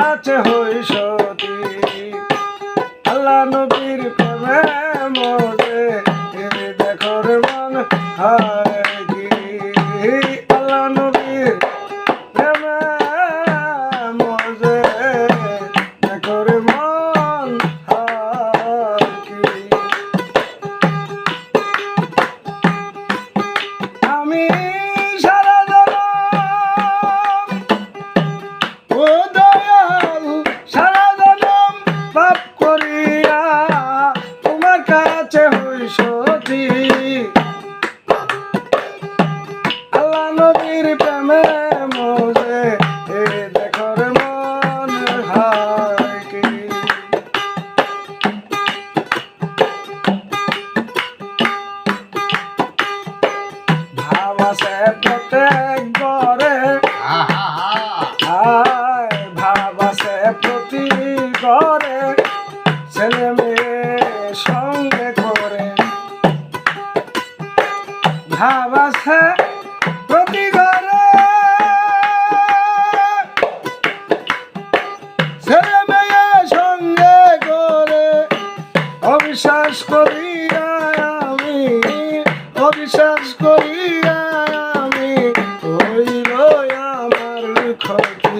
কাছে হই সতী আল্লাহ নবীর প্রেমে মজে দেখো রে মন হায় কি আল্লাহ নবীর প্রেমে মজে দেখো রে মন হায় কি আমি সারা জনম ও দয়াল সারা জনম পাপ করিয়া তোমার কাছে হই সতী আল্লাহ নবীর প্রেমে মজে দেখো রে মন হায় কি ভাবাসে প্রত্যেক ঘরে ভাবাসে প্রতি ঘরে ছেলে মেয়ে সঙ্গে করে ভাবাসে প্রতি ঘরে ছেলে মেয়ে সঙ্গে করে অবিশ্বাস করিয়া আমি অবিশ্বাস করিয়া আমি হইল আমার ক্ষতি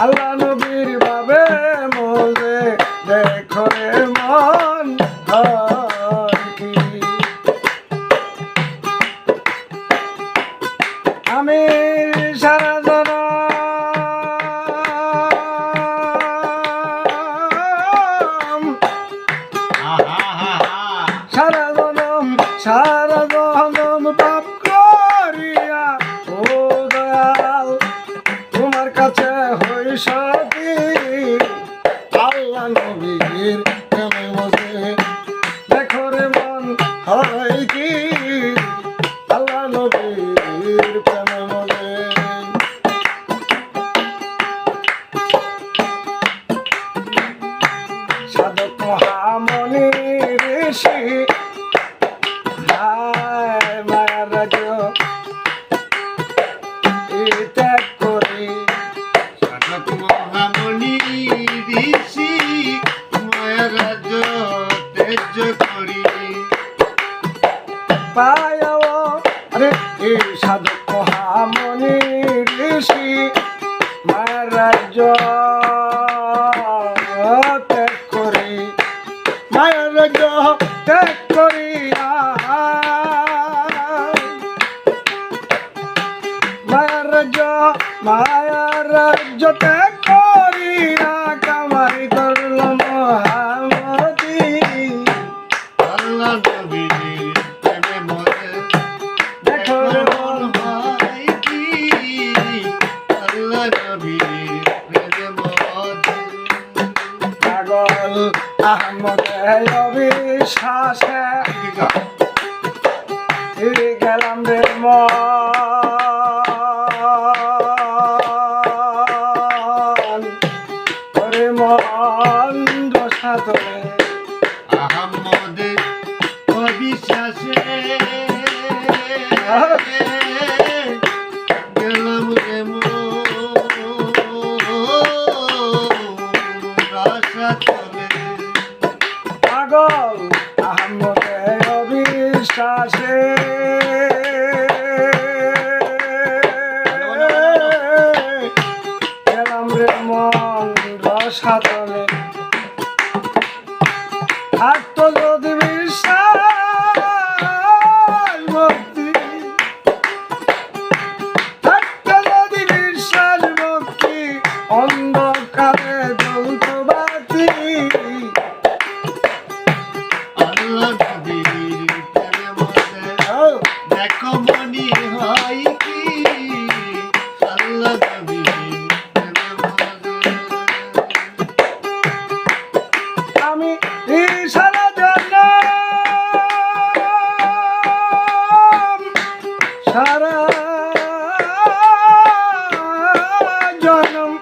আল্লাহ নবীর বাবে মজে দেখো রে মন হায় কি আমি সারা জনম সারা জনম পাপ করিয়া ও দয়াল তোমার কাছে হই সতী আল্লাহ নবীর প্রেমে মজে দেখো রে মন হয় কি আল্লাহ নবীর প্রেমে মজে সাধক মহামণি ঋষি মায়ার রাজ্য ত্যাগ করি সাধক মহামণি ঋষি মায়ার রাজ্য ত্যাজ্য করি পায়াও আরে এই সাধক মহামণি ঋষি মায়ার রাজ্য ত্যাগ করি মায়ার রাজ্য ত্যাগ করিয়া মায়ার রাজ্য ত্যাগ করিয়া কামাই করল মহামতি আল্লাহ নবীর প্রেমে মজে দেখো রে মন হয় কি আল্লাহ নবীর প্রেমে মজে পাগল আহমদে অবিশ্বাসে গেলাম রে মন রসাতলে আহমদের অবিশ্বাসে গেলাম রে রসাতলে পাগল আহমদে অবিশ্বাসে গেলাম রে মন রসাতলে থাকতো যদি বিশ্বাস ভক্তি থাকতো যদি বিশ্বাস ভক্তি অন্ধকারে জ্বলত বাতি আল্লাহ নবীর প্রেমে মজে দেখো মনি হয় কি আল্লাহ নবীর প্রেমে মজে আমি সারা জনম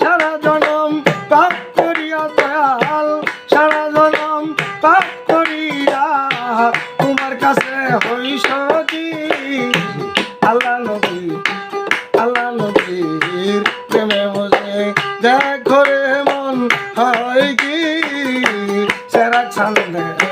সারা জনম পাপ করিয়া দয়াল সারা জনম পাপ করিয়া তোমার কাছে হই সতী আল্লাহ নবী ছন্দে